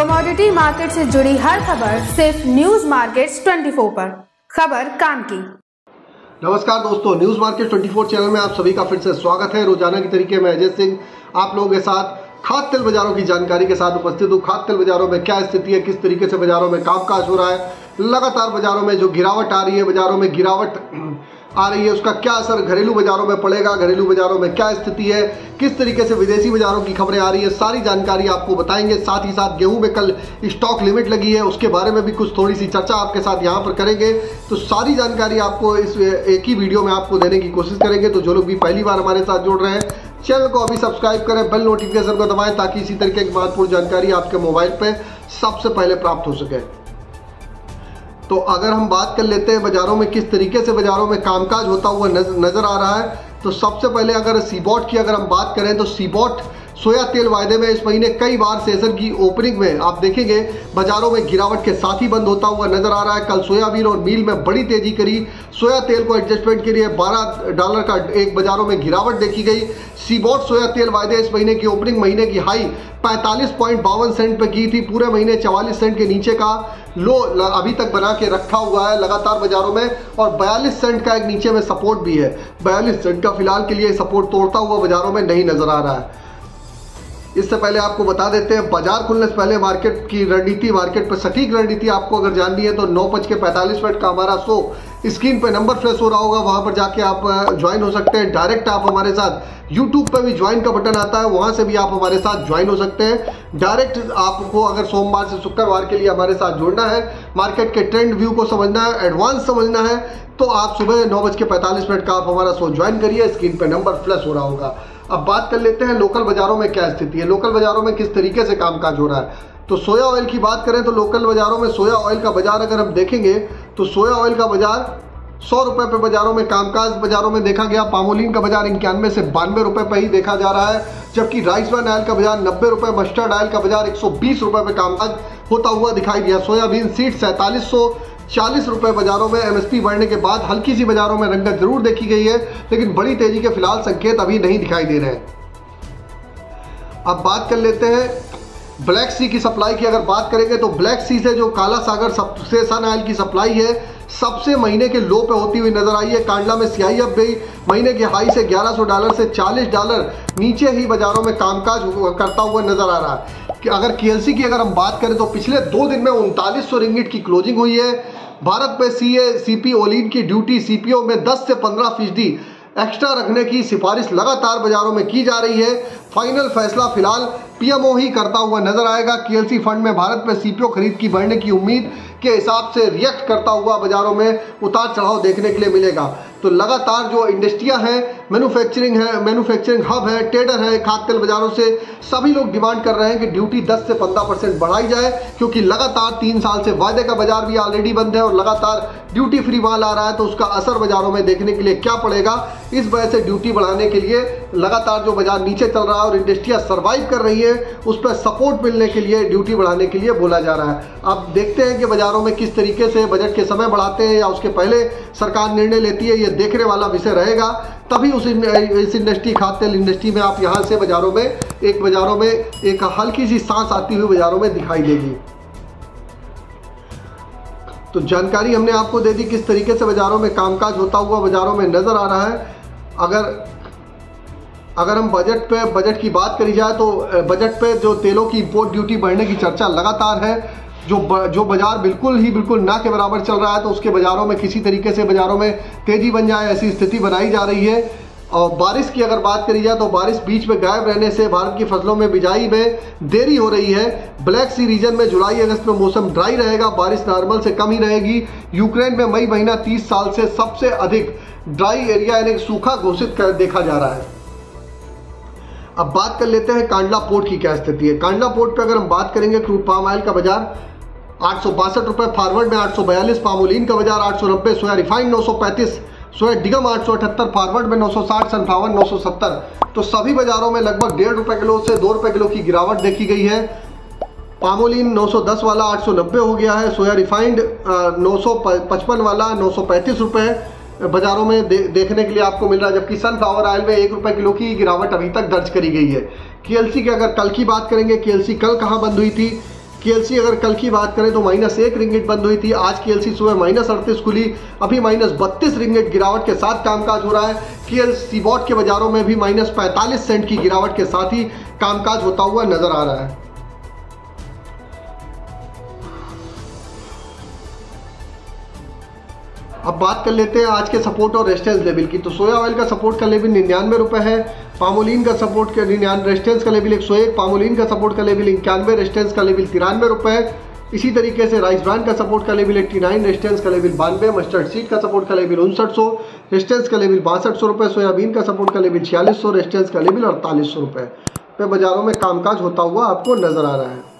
Commodity market से जुड़ी हर खबर सिर्फ न्यूज मार्केट्स 24 पर। खबर काम की। नमस्कार दोस्तों, न्यूज मार्केट 24 चैनल में आप सभी का फिर से स्वागत है। रोजाना की तरीके में अजय सिंह आप लोगों के साथ खाद्य तेल बाजारों की जानकारी के साथ उपस्थित हूँ। खाद्य तेल बाजारों में क्या स्थिति है, किस तरीके से बाजारों में कामकाज हो रहा है, लगातार बाजारों में जो गिरावट आ रही है, बाजारों में गिरावट आ रही है, उसका क्या असर घरेलू बाजारों में पड़ेगा, घरेलू बाजारों में क्या स्थिति है, किस तरीके से विदेशी बाजारों की खबरें आ रही है, सारी जानकारी आपको बताएंगे। साथ ही साथ गेहूं में कल स्टॉक लिमिट लगी है, उसके बारे में भी कुछ थोड़ी सी चर्चा आपके साथ यहां पर करेंगे। तो सारी जानकारी आपको इस एक ही वीडियो में आपको देने की कोशिश करेंगे। तो जो लोग भी पहली बार हमारे साथ जुड़ रहे हैं, चैनल को अभी सब्सक्राइब करें, बेल नोटिफिकेशन को दबाएं ताकि इसी तरीके की महत्वपूर्ण जानकारी आपके मोबाइल पे सबसे पहले प्राप्त हो सके। तो अगर हम बात कर लेते हैं बाजारों में किस तरीके से बाजारों में कामकाज होता हुआ नजर आ रहा है, तो सबसे पहले अगर सीबॉट की अगर हम बात करें तो सीबॉट सोया तेल वायदे में इस महीने कई बार सेशन की ओपनिंग में आप देखेंगे बाजारों में गिरावट के साथ ही बंद होता हुआ नजर आ रहा है। कल सोयाबीन और मील में बड़ी तेजी करी। सोया तेल को एडजस्टमेंट के लिए $12 का एक बाजारों में गिरावट देखी गई। सीबॉट सोया तेल वायदे इस महीने की ओपनिंग महीने की हाई 45.52 सेंट पे की थी। पूरे महीने 44 सेंट के नीचे का लो अभी तक बना के रखा हुआ है लगातार बाजारों में, और 42 सेंट का एक नीचे में सपोर्ट भी है। 42 सेंट का फिलहाल के लिए सपोर्ट तोड़ता हुआ बाजारों में नहीं नजर आ रहा है। इससे पहले आपको बता देते हैं बाजार खुलने से पहले मार्केट की रणनीति, मार्केट पर सटीक रणनीति आपको अगर जाननी है तो 9:45 का हमारा शो स्क्रीन पे नंबर फ्लैश हो रहा होगा, वहां पर जाके आप ज्वाइन हो सकते हैं। डायरेक्ट आप हमारे साथ यूट्यूब पे भी ज्वाइन का बटन आता है, वहां से भी आप हमारे साथ ज्वाइन हो सकते हैं। डायरेक्ट आपको अगर सोमवार से शुक्रवार के लिए हमारे साथ जुड़ना है, मार्केट के ट्रेंड व्यू को समझना है, एडवांस समझना है, तो आप सुबह 9:45 का आप हमारा शो ज्वाइन करिए। स्क्रीन पे नंबर फ्लैश हो रहा होगा। अब बात कर लेते हैं लोकल बाजारों में क्या स्थिति है, लोकल बाजारों में किस तरीके से कामकाज हो रहा है। तो सोया ऑयल की बात करें तो लोकल बाजारों में सोया ऑयल का बाजार अगर हम देखेंगे तो सोया ऑयल का बाजार 100 रुपए पे बाजारों में कामकाज बाजारों में देखा गया। पामोलिन का बाजार 91 से 92 रुपए पे ही देखा जा रहा है, जबकि राइस ब्रान ऑयल का बाजार 90 रुपए, मस्टर्ड ऑयल का बाजार 120 रुपए पे कामकाज होता हुआ दिखाई दिया। सोयाबीन सीड 4740 रुपए बाजारों में एमएसपी बढ़ने के बाद हल्की सी बाजारों में रंगत जरूर देखी गई है, लेकिन बड़ी तेजी के फिलहाल संकेत अभी नहीं दिखाई दे रहे हैं। अब बात कर लेते हैं ब्लैक सी की सप्लाई की। अगर बात करेंगे तो ब्लैक सी से जो काला सागर से सन ऑयल की सप्लाई है सबसे महीने के लो पे होती हुई नजर आई है। कांडला में सीआईएफ भी महीने के हाई से $1100 से $40 नीचे ही बाजारों में कामकाज करता हुआ नजर आ रहा है। कि अगर केएलसी की अगर हम बात करें तो पिछले 2 दिन में 3900 रिंगिट की क्लोजिंग हुई है। भारत में सीपी ओलिन की ड्यूटी सीपीओ में 10 से 15% एक्स्ट्रा रखने की सिफारिश लगातार बाजारों में की जा रही है। फाइनल फैसला फिलहाल पीएमओ ही करता हुआ नजर आएगा। केएलसी फंड में भारत में सीपीओ खरीद की बढ़ने की उम्मीद के हिसाब से रिएक्ट करता हुआ बाजारों में उतार चढ़ाव देखने के लिए मिलेगा। तो लगातार जो इंडस्ट्रियां हैं, मैन्युफैक्चरिंग हब है, ट्रेडर है, खाद्य तेल बाजारों से सभी लोग डिमांड कर रहे हैं कि ड्यूटी 10 से 15% बढ़ाई जाए, क्योंकि लगातार 3 साल से वायदे का बाजार भी ऑलरेडी बंद है और लगातार ड्यूटी फ्री माल आ रहा है। तो उसका असर बाजारों में देखने के लिए क्या पड़ेगा, इस वजह से ड्यूटी बढ़ाने के लिए लगातार जो बाजार नीचे चल रहा है और इंडस्ट्रियां सर्वाइव कर रही है उस पर सपोर्ट मिलने के लिए ड्यूटी बढ़ाने के लिए बोला जा रहा है। अब देखते हैं कि बाजारों में किस तरीके से बजट के समय बढ़ाते हैं या उसके पहले सरकार निर्णय लेती है, ये देखने वाला विषय रहेगा। तभी इस इंडस्ट्री खाद्य तेल इंडस्ट्री में आप यहां से बाजारों में एक हल्की सी सांस आती हुई बाजारों में दिखाई देगी। तो जानकारी हमने आपको दे दी किस तरीके से बाजारों में कामकाज होता हुआ बाजारों में नजर आ रहा है। अगर हम बजट की बात करी जाए तो बजट पे जो तेलों की इंपोर्ट ड्यूटी बढ़ने की चर्चा लगातार है। जो बाजार बिल्कुल ना के बराबर चल रहा है, तो उसके बाजारों में किसी तरीके से बाजारों में तेजी बन जाए ऐसी स्थिति बनाई जा रही है। और बारिश की अगर बात करी जाए तो बारिश बीच में गायब रहने से भारत की फसलों में बिजाई में देरी हो रही है। ब्लैक सी रीजन में जुलाई अगस्त में मौसम ड्राई रहेगा, बारिश नॉर्मल से कम ही रहेगी। यूक्रेन में मई महीना 30 साल से सबसे अधिक ड्राई एरिया यानी सूखा घोषित कर देखा जा रहा है। अब बात कर लेते हैं कांडला पोर्ट की क्या स्थिति है। कांडला पोर्ट पे अगर हम बात करेंगे क्रूड पाम ऑयल का बाजार 862 रुपए, फॉरवर्ड में 842, पामोलिन का बाजार 890, सोया रिफाइंड 935, सोया डिगम 878, फॉरवर्ड में 960, सनफ्लावर 970। तो सभी बाजारों में लगभग ₹1.5 किलो से ₹2 किलो की गिरावट देखी गई है। पामोलिन 910 वाला 890 हो गया है, सोया रिफाइंड 955 वाला 935 रुपए बाजारों में देखने के लिए आपको मिल रहा है, जबकि सनफ्लावर ऑयल में ₹1 किलो की गिरावट अभी तक दर्ज करी गई है। केएलसी की अगर कल की बात करेंगे, केएलसी कल कहां बंद हुई थी KLC अगर कल की बात करें तो -1 रिंगिट बंद हुई थी। आज KLC सुबह -38 खुली, अभी -32 रिंगिट गिरावट के साथ कामकाज हो रहा है। KLC बॉट के बाजारों में भी -45 सेंट की गिरावट के साथ ही कामकाज होता हुआ नजर आ रहा है। अब बात कर लेते हैं आज के सपोर्ट और रेजिस्टेंस लेवल की। तो सोया ऑयल का सपोर्ट का लेवल 99 रुपए है, पामोलिन का सपोर्ट का रेजिस्टेंस का लेवल 101, पामोलिन का सपोर्ट का लेवल 91, रेजिस्टेंस का लेवल 93 रुपए। इसी तरीके से राइस ब्रांड का सपोर्ट का लेवल 89, रेजिस्टेंस का लेवल 92, मस्टर्ड सीड का सपोर्ट का लेवल 5900, रेजिस्टेंस का लेवल 6200 रुपए, सोयाबीन का सपोर्ट का लेवल 4600, रेजिस्टेंस का लेवल 4800 रुपए पे बाजारों में कामकाज होता हुआ आपको नजर आ रहा है।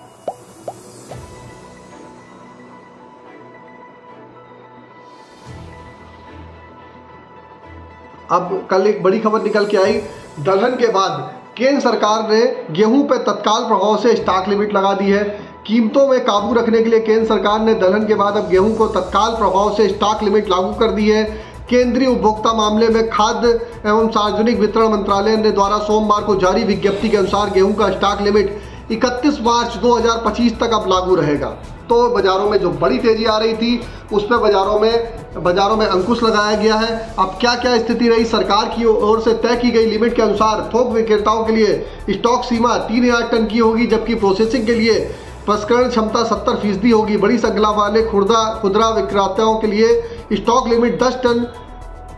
अब कल एक बड़ी खबर निकल के आई, दलहन के बाद केंद्र सरकार ने गेहूं पे तत्काल प्रभाव से स्टॉक लिमिट लगा दी है। कीमतों में काबू रखने के लिए केंद्र सरकार ने दलहन के बाद अब गेहूं को तत्काल प्रभाव से स्टॉक लिमिट लागू कर दी है। केंद्रीय उपभोक्ता मामले में खाद्य एवं सार्वजनिक वितरण मंत्रालय ने द्वारा सोमवार को जारी विज्ञप्ति के अनुसार गेहूं का स्टॉक लिमिट 31 मार्च 2025 तक अब लागू रहेगा। तो बाजारों में जो बड़ी तेजी आ रही थी उस पर बाजारों में अंकुश लगाया गया है। अब क्या क्या स्थिति रही, सरकार की ओर से तय की गई लिमिट के अनुसार थोक विक्रेताओं के लिए स्टॉक सीमा 3000 टन की होगी, जबकि प्रोसेसिंग के लिए प्रसंस्करण क्षमता 70% होगी। बड़ी श्रृंखला वाले खुदरा विक्रेताओं के लिए स्टॉक लिमिट 10 टन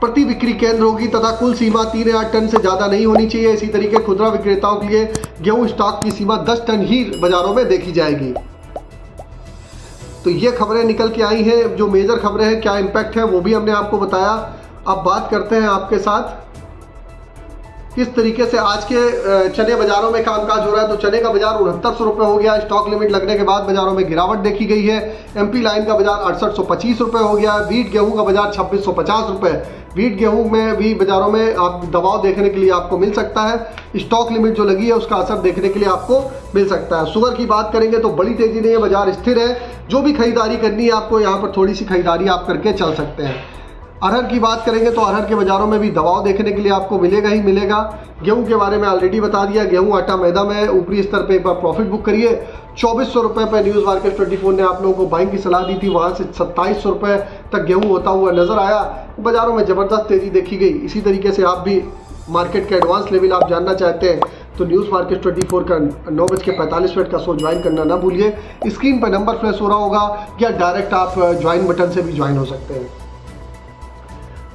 प्रति बिक्री केंद्र होगी तथा कुल सीमा 3000 टन से ज़्यादा नहीं होनी चाहिए। इसी तरीके खुदरा विक्रेताओं के लिए गेहूं स्टॉक की सीमा 10 टन ही बाजारों में देखी जाएगी। तो ये खबरें निकल के आई हैं, जो मेजर खबरें हैं, क्या इम्पैक्ट है वो भी हमने आपको बताया। अब बात करते हैं आपके साथ किस तरीके से आज के चने बाजारों में कामकाज हो रहा है। तो चने का बाजार 6900 रुपये हो गया, स्टॉक लिमिट लगने के बाद बाजारों में गिरावट देखी गई है। MP लाइन का बाजार 6825 रुपये हो गया। वीट गेहूं का बाजार 2650 रुपये। वीट गेहूं में भी बाजारों में आप दबाव देखने के लिए आपको मिल सकता है। स्टॉक लिमिट जो लगी है उसका असर देखने के लिए आपको मिल सकता है। शुगर की बात करेंगे तो बड़ी तेजी नहीं है, बाजार स्थिर है। जो भी खरीदारी करनी है आपको यहाँ पर थोड़ी सी खरीदारी आप करके चल सकते हैं। अरहर की बात करेंगे तो अरहर के बाजारों में भी दबाव देखने के लिए आपको मिलेगा ही मिलेगा। गेहूं के बारे में ऑलरेडी बता दिया, गेहूं आटा मैदा में ऊपरी स्तर पे एक बार प्रॉफिट बुक करिए। 2400 रुपये पर न्यूज़ मार्केट 24 ने आप लोगों को बाइंग की सलाह दी थी, वहां से 2700 रुपये तक गेहूं होता हुआ नजर आया। बाजारों में जबरदस्त तेजी देखी गई। इसी तरीके से आप भी मार्केट का एडवांस लेवल आप जानना चाहते हैं तो न्यूज़ मार्केट 24 का 9:45 का शो ज्वाइन करना ना भूलिए। स्क्रीन पर नंबर फ्लैश हो रहा होगा या डायरेक्ट आप ज्वाइन बटन से भी ज्वाइन हो सकते हैं।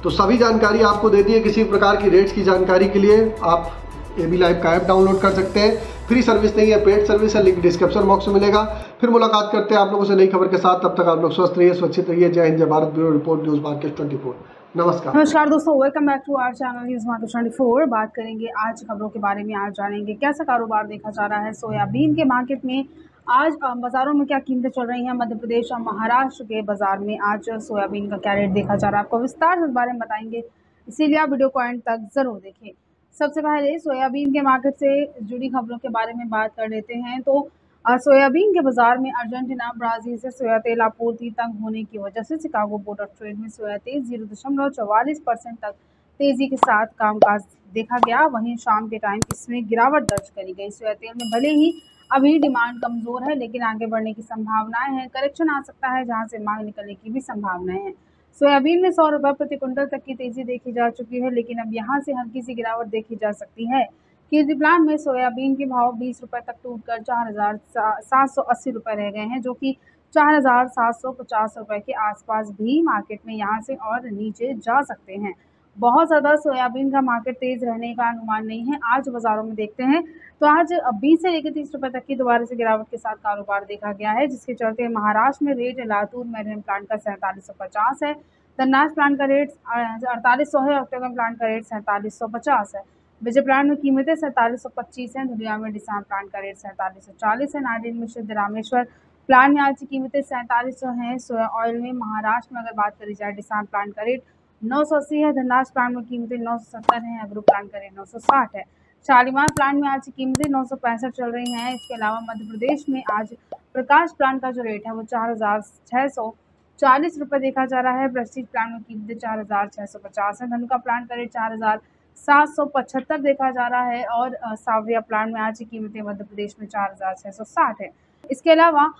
तो सभी जानकारी आपको दे दी है। किसी प्रकार की रेट्स की जानकारी के लिए आप AB लाइव का ऐप डाउनलोड कर सकते हैं। फ्री सर्विस नहीं है, पेड सर्विस है, लिंक डिस्क्रिप्शन बॉक्स में मिलेगा। फिर मुलाकात करते हैं आप लोगों से नई खबर के साथ। तब तक आप लोग स्वस्थ रहिए, सुरक्षित रहिए। जय हिंद, जय Bharat. Bureau report, news market 24। नमस्कार दोस्तों, welcome back to our channel news market 24। बात करेंगे आज खबरों के बारे में। आज जानेंगे कैसा कारोबार देखा जा रहा है सोयाबीन के मार्केट में। आज बाज़ारों में क्या कीमतें चल रही हैं। मध्य प्रदेश और महाराष्ट्र के बाज़ार में आज सोयाबीन का क्या रेट देखा जा रहा है, आपको विस्तार से इस बारे में बताएंगे, इसीलिए आप वीडियो को एंड तक ज़रूर देखें। सबसे पहले सोयाबीन के मार्केट से जुड़ी खबरों के बारे में बात कर लेते हैं। तो सोयाबीन के बाज़ार में अर्जेंटीना, ब्राज़ील से सोया तेल आपूर्ति तंग होने की वजह से शिकागो बोर्ड ऑफ ट्रेड में सोया तेल 0.44% तक तेज़ी के साथ कामकाज देखा गया। वहीं शाम के टाइम इसमें गिरावट दर्ज करी गई। सोया तेल में भले ही अभी डिमांड कमज़ोर है, लेकिन आगे बढ़ने की संभावनाएं हैं। करेक्शन आ सकता है, जहां से मांग निकलने की भी संभावनाएं हैं। सोयाबीन में 100 रुपये प्रति क्विंटल तक की तेज़ी देखी जा चुकी है, लेकिन अब यहां से हल्की सी गिरावट देखी जा सकती है। कीर्ति प्लांट में सोयाबीन के भाव 20 रुपये तक टूटकर 4780 रुपये रह गए हैं, जो कि 4750 रुपये के आसपास भी मार्केट में यहां से और नीचे जा सकते हैं। बहुत ज़्यादा सोयाबीन का मार्केट तेज़ रहने का अनुमान नहीं है। आज बाज़ारों में देखते हैं तो आज 20 से लेकर 30 रुपये तक की दोबारा से गिरावट के साथ कारोबार देखा गया है, जिसके चलते महाराष्ट्र में रेट लातूर मेरन प्लांट का 4750 है, धननाश प्लांट का रेट 4800 है, ऑक्टेगन प्लांट का रेट 4750 है, विजय प्लांट में कीमतें 4725 हैं, धुलिया में डिसाम प्लांट का रेट 4740 है, नारियल मिश्रित रामेश्वर प्लांट में आज की कीमतें 4700 हैं। सोया ऑयल में महाराष्ट्र में अगर बात करी जाए डिसाम प्लांट का रेट 980 है, धनराज प्लांट में कीमतें 970 हैं, अग्रो प्लांट का रेट 960 है, शालीमार प्लांट में आज की कीमतें 965 चल रही हैं। इसके अलावा मध्य प्रदेश में आज प्रकाश प्लांट का जो रेट है वो 4640 रुपये देखा जा रहा है। प्रेस्टीज प्लांट में कीमतें 4650 है, धनुका प्लांट का रेट 4775 देखा जा रहा है और सावरिया प्लांट में आज की कीमतें मध्य प्रदेश में 4660 है। इसके अलावा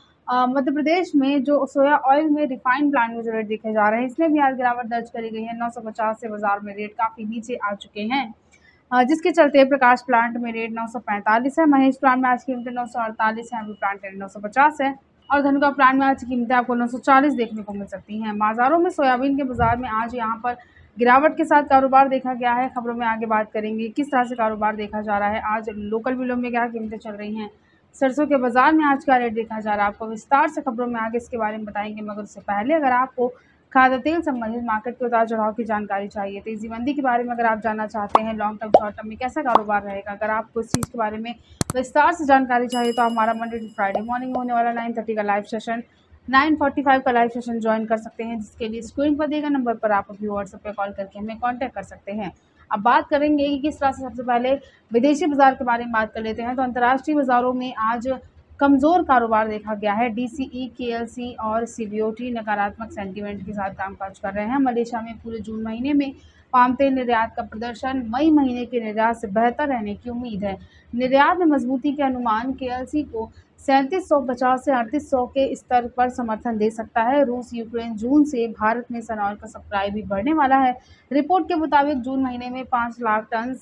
मध्य प्रदेश में जो सोया ऑयल में रिफाइंड ब्रांड में जो रेट देखे जा रहे हैं, इसमें भी आज गिरावट दर्ज करी गई है। 950 से बाजार में रेट काफ़ी नीचे आ चुके हैं, जिसके चलते प्रकाश प्लांट में रेट 945 है, महेश प्लांट में आज की कीमतें 948 है, अभी प्लांट रेट 950 है और धनुका प्लांट में आज की कीमतें आपको 940 देखने को मिल सकती हैं। बाजारों में सोयाबीन के बाजार में आज यहाँ पर गिरावट के साथ कारोबार देखा गया है। खबरों में आगे बात करेंगे किस तरह से कारोबार देखा जा रहा है, आज लोकल मिलों में क्या कीमतें चल रही हैं, सरसों के बाजार में आज का रेट देखा जा रहा है। आपको विस्तार से खबरों में आगे इसके बारे में बताएंगे, मगर उससे पहले अगर आपको खाद्य तेल संबंधित मार्केट के उतार चढ़ाव की जानकारी चाहिए, तेजी मंदी के बारे में अगर आप जानना चाहते हैं, लॉन्ग टर्म शॉर्ट टर्म में कैसा कारोबार रहेगा, अगर आपको इस चीज़ के बारे में विस्तार से जानकारी चाहिए तो हमारा मंडे टू फ्राइडे मॉर्निंग होने वाला 9:30 का लाइव सेशन, 9:45 का लाइव सेशन ज्वाइन कर सकते हैं, जिसके लिए स्क्रीन पर दिए गए नंबर पर आप अभी व्हाट्सएप पे कॉल करके हमें कांटेक्ट कर सकते हैं। अब बात करेंगे कि किस तरह से, सबसे पहले विदेशी बाजार के बारे में बात कर लेते हैं। तो अंतर्राष्ट्रीय बाजारों में आज कमज़ोर कारोबार देखा गया है। DCE, KLC और CBOT नकारात्मक सेंटीमेंट के साथ कामकाज कर रहे हैं। मलेशिया में पूरे जून महीने में पाम तेल निर्यात का प्रदर्शन मई महीने के निर्यात से बेहतर रहने की उम्मीद है। निर्यात में मजबूती के अनुमान KLC को 3750 से 3800 के स्तर पर समर्थन दे सकता है। रूस यूक्रेन जून से भारत में सन ऑयल का सप्लाई भी बढ़ने वाला है। रिपोर्ट के मुताबिक जून महीने में 5 लाख टन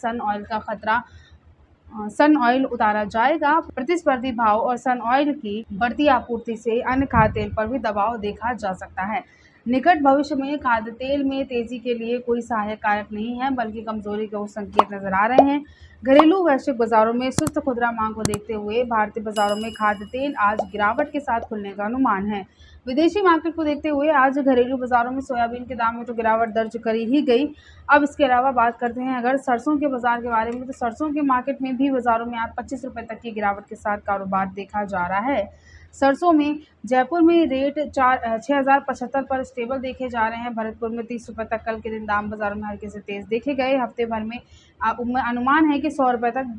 सन ऑयल उतारा जाएगा। प्रतिस्पर्धी भाव और सन ऑयल की बढ़ती आपूर्ति से अन्य खाद्य तेल पर भी दबाव देखा जा सकता है। निकट भविष्य में खाद्य तेल में तेजी के लिए कोई सहायक कारक नहीं है, बल्कि कमजोरी के वो संकेत नजर आ रहे हैं। घरेलू वैश्विक बाजारों में सुस्त खुदरा मांग को देखते हुए भारतीय बाजारों में खाद्य तेल आज गिरावट के साथ खुलने का अनुमान है। विदेशी मार्केट को देखते हुए आज घरेलू बाजारों में सोयाबीन के दाम में तो गिरावट दर्ज करी ही गई। अब इसके अलावा बात करते हैं अगर सरसों के बाजार के बारे में, तो सरसों के मार्केट में भी बाजारों में आज 25 रुपये तक की गिरावट के साथ कारोबार देखा जा रहा है। सरसों में जयपुर में रेट 6075 पर स्टेबल देखे जा रहे हैं। भरतपुर में 30 रुपये तक कल के दिन दाम बाजारों में हल्के से तेज देखे गए। हफ्ते भर में अनुमान है कि 100 रुपये तक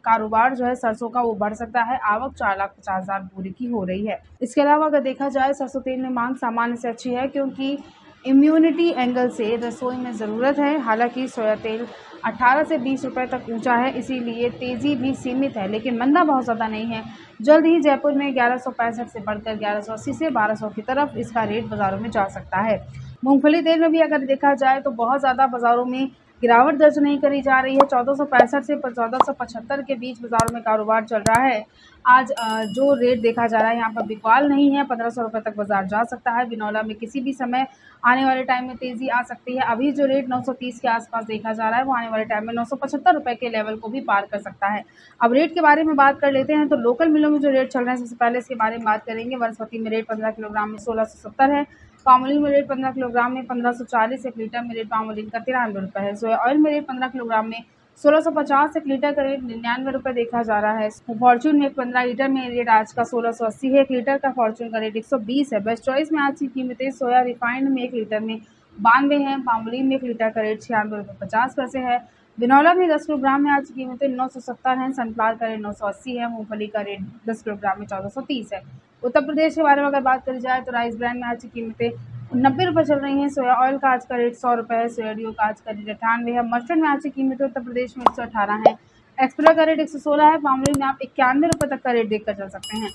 कारोबार जो है सरसों का वो बढ़ सकता है। आवक 4,50,000 बोरी की हो रही है। इसके अलावा अगर देखा जाए, सरसों तेल में मांग सामान्य से अच्छी है, क्योंकि इम्यूनिटी एंगल से रसोई में ज़रूरत है। हालांकि सोया तेल 18 से 20 रुपये तक ऊंचा है, इसीलिए तेज़ी भी सीमित है, लेकिन मंदा बहुत ज़्यादा नहीं है। जल्द ही जयपुर में 1165 से बढ़कर 1180 से 1200 की तरफ इसका रेट बाज़ारों में जा सकता है। मूंगफली तेल में भी अगर देखा जाए तो बहुत ज़्यादा बाज़ारों में गिरावट दर्ज नहीं करी जा रही है। 1465 से 1475 के बीच बाज़ारों में कारोबार चल रहा है। आज जो रेट देखा जा रहा है, यहाँ पर बिकवाल नहीं है। 1500 रुपये तक बाजार जा सकता है। बिनौला में किसी भी समय आने वाले टाइम में तेज़ी आ सकती है। अभी जो रेट 930 के आसपास देखा जा रहा है, वो आने वाले टाइम में 975 रुपये के लेवल को भी पार कर सकता है। अब रेट के बारे में बात कर लेते हैं, तो लोकल मिलों में जो रेट चल रहे हैं, सबसे पहले इसके बारे में बात करेंगे। वनस्पति में रेट 15 किलोग्राम में 1670 है। पामोलिन में रेट 15 किलोग्राम में 1540, 1 लीटर में रेट पामोलिन का 93 रुपये है। सोया ऑयल में रेट 15 किलोग्राम में 1650, 1 लीटर का रेट 99 रुपये देखा जा रहा है। फॉर्चून में 15 लीटर में रेट आज का 1680 है। 1 लीटर का फॉर्चून का रेट 120 है। बेस्ट चॉइस में आज की कीमतें सोया रिफाइंड में 1 लीटर में 92 है। पामोलिन में 1 लीटर का रेट 96 रुपये 50 पैसे है। बिनौला में 10 किलोग्राम में आज की कीमतें 970 हैं। सनफ्लावर का रेट 980 है। मूंगफली का रेट 10 किलोग्राम में 1430 है। उत्तर प्रदेश के बारे में अगर बात करी जाए, तो राइस ब्रांड में आज की कीमतें 90 रुपये चल रही हैं। सोया ऑयल का आज का रेट 100 रुपये है। सोयाडियो का आज का रेट 98 है। मस्टर्ड में आज की कीमतें उत्तर प्रदेश में 118 है। एक्सप्रा का रेट 116 है। पामोलिन में आप 91 रुपये तक का रेट देखकर चल सकते हैं।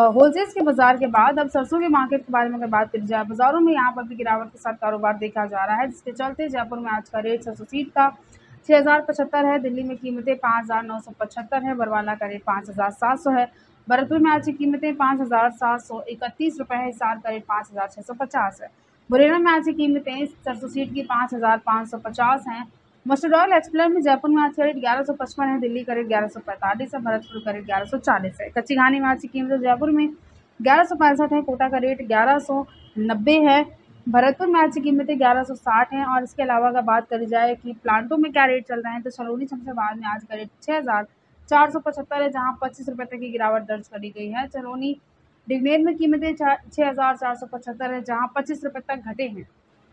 होलसेल्स के बाजार के बाद अब सरसों के मार्केट के बारे में अगर बात करी जाए, बाजारों में यहाँ पर भी गिरावट के साथ कारोबार देखा जा रहा है, जिसके चलते जयपुर में आज का रेट सरसों सीड का 6075 है। दिल्ली में कीमतें 5975 है। बरवाला का रेट 5700 है। भरतपुर में आज की कीमतें 5731 रुपये है। हिसार का रेट 5650 है। मुरैना में आज की कीमतें सरसों सीड की 5550 हैं। मस्टर्ड ऑयल एक्सप्लेयर में जयपुर में आज का रेट 1155 है। दिल्ली का रेट 1145 है। भरतपुर का रेट 1140 है। कच्ची घानी में आज की कीमतें जयपुर में 1165 है। कोटा का रेट 1190 है। भरतपुर में आज की कीमतें 1160 हैं। और इसके अलावा अगर बात करी जाए कि प्लांटों में क्या रेट चल रहे हैं, तो सलोनी शमशाबाद में आज का रेट 6475 है, जहां 25 रुपये तक की गिरावट दर्ज करी गई है। चरौनी डिग्नेर में कीमतें 6475 है, जहां 25 रुपये तक घटे हैं।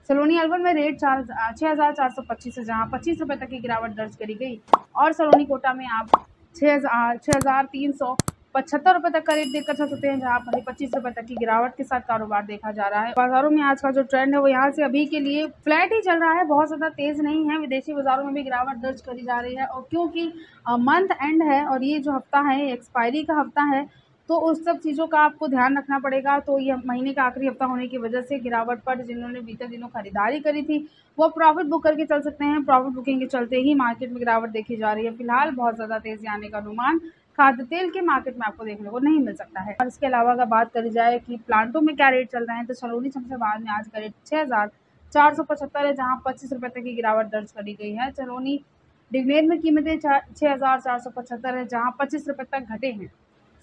सलोनी अलवर में रेट 6425 है, जहां 25 रुपये तक की गिरावट दर्ज करी गई। और सलोनी कोटा में आप 6375 रुपये तक का रेट देखकर चल सकते हैं, जहां 25 रुपये तक की गिरावट के साथ कारोबार देखा जा रहा है। बाजारों में आज का जो ट्रेंड है वो यहाँ से अभी के लिए फ्लैट ही चल रहा है, बहुत ज़्यादा तेज़ नहीं है। विदेशी बाजारों में भी गिरावट दर्ज करी जा रही है, और क्योंकि मंथ एंड है और ये जो हफ्ता है एक्सपायरी का हफ्ता है, तो उस सब चीज़ों का आपको ध्यान रखना पड़ेगा। तो ये महीने का आखिरी हफ्ता होने की वजह से गिरावट पर जिन्होंने बीते दिनों खरीदारी करी थी वो प्रॉफिट बुक करके चल सकते हैं। प्रॉफिट बुकिंग के चलते ही मार्केट में गिरावट देखी जा रही है। फिलहाल बहुत ज़्यादा तेज़ी आने का अनुमान खाद्य तेल के मार्केट में आपको देखने को नहीं मिल सकता है। और इसके अलावा अगर बात करी जाए कि प्लांटों में क्या रेट चल रहे हैं, तो सलोनी शमशाबाद में आज का रेट 6,475 है, जहाँ 25 रुपये तक की गिरावट दर्ज करी गई है। सलोनी डिगनेर में कीमतें 6,475 है, जहाँ 25 रुपये तक घटे हैं।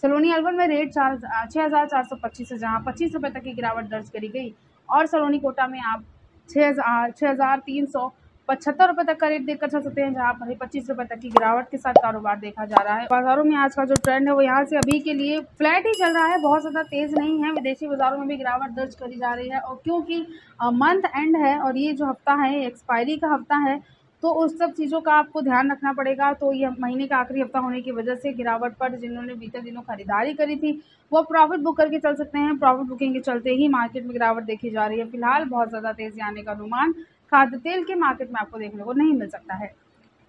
सलोनी अलवर में रेट 6,425 है, जहाँ 25 रुपये तक की गिरावट दर्ज करी गई। और सलोनी कोटा में आप 6,375 रुपये तक का रेट देखकर चल सकते हैं, जहाँ पर 25 रुपये तक की गिरावट के साथ कारोबार देखा जा रहा है। बाजारों में आज का जो ट्रेंड है वो यहाँ से अभी के लिए फ्लैट ही चल रहा है, बहुत ज़्यादा तेज़ नहीं है। विदेशी बाजारों में भी गिरावट दर्ज करी जा रही है, और क्योंकि मंथ एंड है और ये जो हफ्ता है एक्सपायरी का हफ्ता है, तो उस सब चीज़ों का आपको ध्यान रखना पड़ेगा। तो ये महीने का आखिरी हफ्ता होने की वजह से गिरावट पर जिन्होंने बीते दिनों खरीदारी करी थी वो प्रॉफिट बुक करके चल सकते हैं। प्रॉफिट बुकिंग के चलते ही मार्केट में गिरावट देखी जा रही है। फिलहाल बहुत ज़्यादा तेज़ी आने का अनुमान खाद्य तेल के मार्केट में आपको देखने को नहीं मिल सकता है।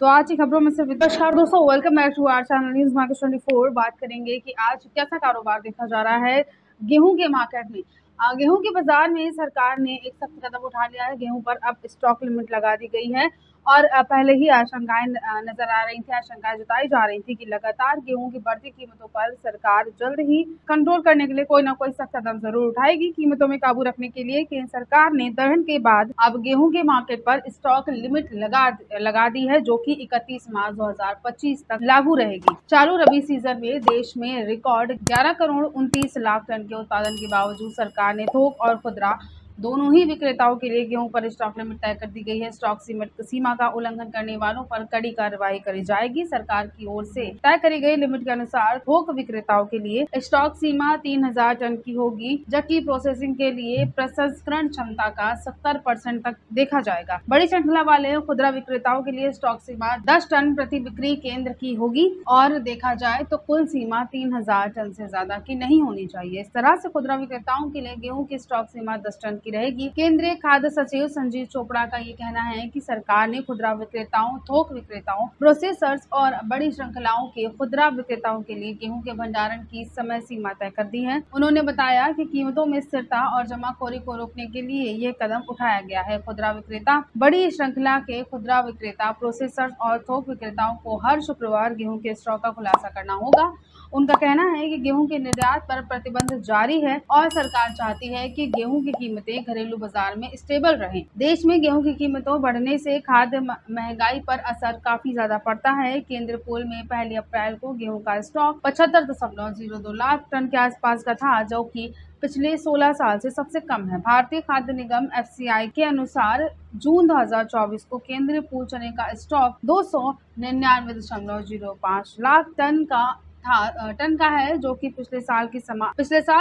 तो आज की खबरों में से नमस्कार दोस्तों, welcome back to our channel news market 24। बात करेंगे कि आज कैसा कारोबार देखा जा रहा है गेहूं के मार्केट में। गेहूं के बाजार में सरकार ने एक सख्त कदम उठा लिया है। गेहूं पर अब स्टॉक लिमिट लगा दी गई है, और पहले ही आशंकाएं नजर आ रही थी, आशंकाएं जताई जा रही थी कि लगातार गेहूं की बढ़ती कीमतों पर सरकार जल्द ही कंट्रोल करने के लिए कोई ना कोई सख्त कदम जरूर उठाएगी। कीमतों में काबू रखने के लिए केंद्र सरकार ने दहन के बाद अब गेहूं के मार्केट पर स्टॉक लिमिट लगा दी है, जो कि 31 मार्च 2025 तक लागू रहेगी। चालू रबी सीजन में देश में रिकॉर्ड 11 करोड़ 29 लाख टन के उत्पादन के बावजूद सरकार ने थोक और खुदरा दोनों ही विक्रेताओं के लिए गेहूं पर स्टॉक लिमिट तय कर दी गई है। स्टॉक सीमा का उल्लंघन करने वालों पर कड़ी कार्रवाई करी जाएगी। सरकार की ओर से तय करी गई लिमिट के अनुसार थोक विक्रेताओं के लिए स्टॉक सीमा 3,000 टन की होगी, जबकि प्रोसेसिंग के लिए प्रसंस्करण क्षमता का 70% तक देखा जाएगा। बड़ी श्रृंखला वाले खुदरा विक्रेताओं के लिए स्टॉक सीमा 10 टन प्रति बिक्री केंद्र की होगी, और देखा जाए तो कुल सीमा 3,000 टन से ज्यादा की नहीं होनी चाहिए। इस तरह से खुदरा विक्रेताओं के लिए गेहूं की स्टॉक सीमा 10 टन की रहेगी। केंद्रीय खाद्य सचिव संजीव चोपड़ा का ये कहना है कि सरकार ने खुदरा विक्रेताओं, थोक विक्रेताओं, प्रोसेसर्स और बड़ी श्रृंखलाओं के खुदरा विक्रेताओं के लिए गेहूं के भंडारण की समय सीमा तय कर दी है। उन्होंने बताया कि कीमतों में स्थिरता और जमाखोरी को रोकने के लिए ये कदम उठाया गया है। खुदरा विक्रेता, बड़ी श्रृंखला के खुदरा विक्रेता, प्रोसेसर्स और थोक विक्रेताओं को हर शुक्रवार गेहूं के स्टॉक का खुलासा करना होगा। उनका कहना है कि गेहूं के निर्यात पर प्रतिबंध जारी है और सरकार चाहती है कि गेहूं की कीमतें घरेलू बाजार में स्टेबल रहें। देश में गेहूं की कीमतों बढ़ने से खाद्य महंगाई पर असर काफी ज्यादा पड़ता है। केंद्र पूल में 1 अप्रैल को गेहूं का स्टॉक 75.02 लाख टन के आसपास का था, जो कि पिछले 16 साल से सबसे कम है। भारतीय खाद्य निगम FCI के अनुसार जून 2024 को केंद्रीय पूल चने का स्टॉक 299.05 लाख टन का है, जो कि पिछले साल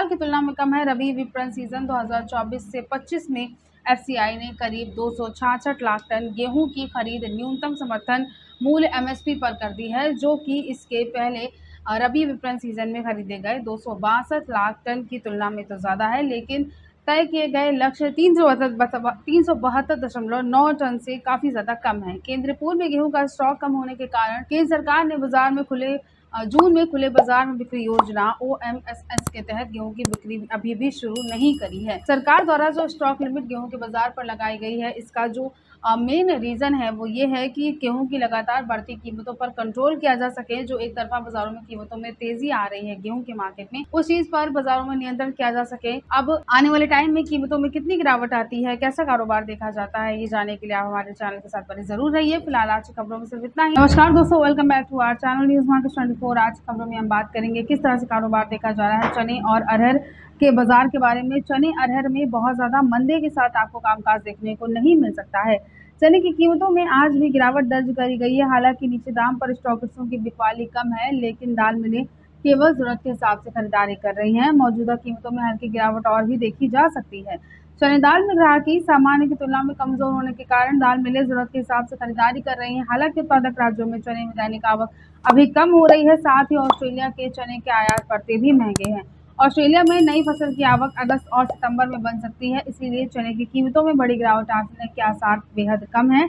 की तुलना में कम है। रबी विपणन सीजन 2024 से 25 में FCI ने करीब 266 लाख टन गेहूं की खरीद न्यूनतम समर्थन मूल्य MSP पर कर दी है, जो कि इसके पहले रबी विपणन सीजन में खरीदे गए 262 लाख टन की तुलना में तो ज्यादा है, लेकिन तय किए गए लक्ष्य 372.9 टन से काफी ज्यादा कम है। केंद्रीय पूल में गेहूं का स्टॉक कम होने के कारण केंद्र सरकार ने जून में खुले बाजार में बिक्री योजना OMSS के तहत गेहूं की बिक्री अभी भी शुरू नहीं करी है। सरकार द्वारा जो स्टॉक लिमिट गेहूं के बाजार पर लगाई गई है, इसका जो मेन रीजन है वो ये है कि गेहूं की लगातार बढ़ती कीमतों पर कंट्रोल किया जा सके। जो एक तरफा बाजारों में कीमतों में तेजी आ रही है गेहूं के मार्केट में, उस चीज पर बाजारों में नियंत्रण किया जा सके। अब आने वाले टाइम में कीमतों में कितनी गिरावट आती है, कैसा कारोबार देखा जाता है, ये जानने के लिए आप हमारे चैनल के साथ बने जरूर रहिए। फिलहाल आज की खबरों में सिर्फ इतना ही। नमस्कार दोस्तों, welcome back to our channel news market 24। आज की खबरों में हम बात करेंगे किस तरह से कारोबार देखा जा रहा है चने और अरहर के बाजार के बारे में। चने अरहर में बहुत ज्यादा मंदे के साथ आपको कामकाज देखने को नहीं मिल सकता है। चने की कीमतों में आज भी गिरावट दर्ज करी गई है। हालांकि नीचे दाम पर स्टॉकिस्टों की बिकवाली कम है, लेकिन दाल मिलें केवल जरूरत के हिसाब से खरीदारी कर रही हैं। मौजूदा कीमतों में हल्की गिरावट और भी देखी जा सकती है। चने दाल में ग्राहकी सामान्य की तुलना में कमजोर होने के कारण दाल मिलें जरूरत के हिसाब से खरीदारी कर रही हैं। हालांकि उत्पादक राज्यों में चने में दैनिक आवक अभी कम हो रही है। साथ ही ऑस्ट्रेलिया के चने के आयात पड़ते भी महंगे हैं। ऑस्ट्रेलिया में नई फसल की आवक अगस्त और सितंबर में बन सकती है, इसीलिए चने की कीमतों में बड़ी गिरावट आने के आसार बेहद कम है।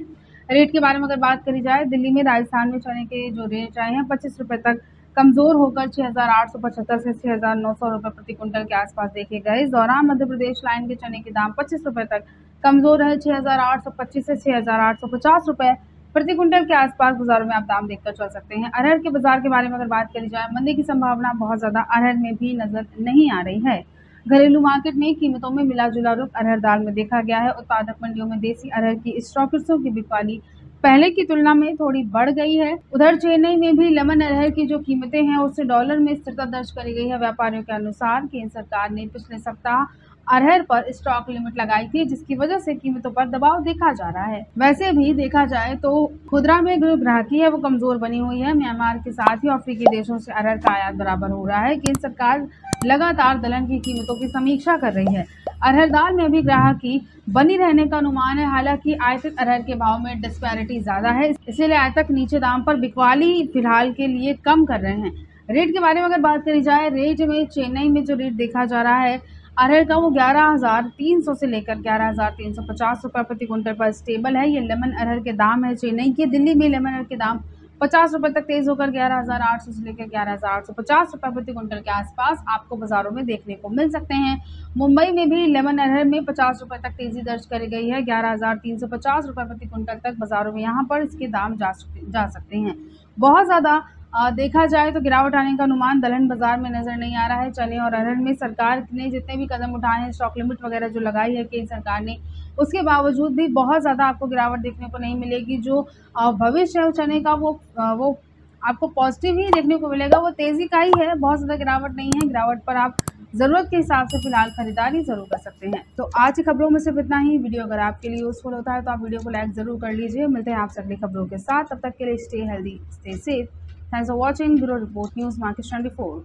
रेट के बारे में अगर बात करी जाए, दिल्ली में, राजस्थान में चने के जो रेट आए हैं 25 रुपए तक कमजोर होकर 6,875 से 6,900 रुपये प्रति क्विंटल के आसपास देखे गए। इस दौरान मध्य प्रदेश लाइन के चने के दाम 25 रुपये तक कमजोर रहे। 6,825 से 6,850 रुपये प्रति क्विंटल के आसपास बाजारों में आप दाम देखकर चल सकते हैं। अरहर के बाजार के बारे में अगर बात करी जाए, मंदी की संभावना बहुत ज्यादा अरहर में भी नजर नहीं आ रही है। घरेलू मार्केट में कीमतों में मिला जुला रुख अरहर दाल में देखा गया है। उत्पादक मंडियों में देसी अरहर की स्टॉकिस्टों की बिकवाली पहले की तुलना में थोड़ी बढ़ गई है। उधर चेन्नई में भी लेमन अरहर की जो कीमतें हैं उससे डॉलर में स्थिरता दर्ज करी गई है। व्यापारियों के अनुसार केंद्र सरकार ने पिछले सप्ताह अरहर पर स्टॉक लिमिट लगाई थी, जिसकी वजह से कीमतों पर दबाव देखा जा रहा है। वैसे भी देखा जाए तो खुदरा में जो ग्राहकी है वो कमजोर बनी हुई है। म्यांमार के साथ ही अफ्रीकी देशों से अरहर का आयात बराबर हो रहा है। केंद्र सरकार लगातार दलहन की कीमतों की समीक्षा कर रही है। अरहर दाल में भी ग्राहकी बनी रहने का अनुमान है। हालांकि आयातित अरहर के भाव में डिस्पैरिटी ज्यादा है, इसीलिए आयातक नीचे दाम पर बिकवाली फिलहाल के लिए कम कर रहे हैं। रेट के बारे में अगर बात करी जाए, रेट में चेन्नई में जो रेट देखा जा रहा है अरहर का वो 11,300 से लेकर 11,350 रुपये प्रति क्विंटल पर स्टेबल है। ये लेमन अरहर के दाम है चेन्नई के। दिल्ली में लेमन अरहर के दाम 50 रुपये तक तेज होकर 11,800 से लेकर 11,850 रुपये प्रति क्विंटल के आसपास आपको बाजारों में देखने को मिल सकते हैं। मुंबई में भी लेमन अरहर में 50 रुपये तक तेजी दर्ज करी गई है। 11,350 रुपये प्रति क्विंटल तक बाजारों में यहाँ पर इसके दाम जा सकते हैं। बहुत ज़्यादा देखा जाए तो गिरावट आने का अनुमान दलहन बाजार में नजर नहीं आ रहा है। चने और अरहर में सरकार ने जितने भी कदम उठाए हैं, स्टॉक लिमिट वगैरह जो लगाई है केंद्र सरकार ने, उसके बावजूद भी बहुत ज़्यादा आपको गिरावट देखने को नहीं मिलेगी। जो भविष्य है चने का वो आपको पॉजिटिव ही देखने को मिलेगा। वो तेज़ी का ही है, बहुत ज़्यादा गिरावट नहीं है। गिरावट पर आप ज़रूरत के हिसाब से फिलहाल खरीदारी जरूर कर सकते हैं। तो आज की खबरों में सिर्फ इतना ही। वीडियो अगर आपके लिए यूजफुल होता है तो आप वीडियो को लाइक ज़रूर कर लीजिए। मिलते हैं आपसे अगली खबरों के साथ, तब तक के लिए stay healthy, stay safe. Thanks for watching Bureau Report News Market 24।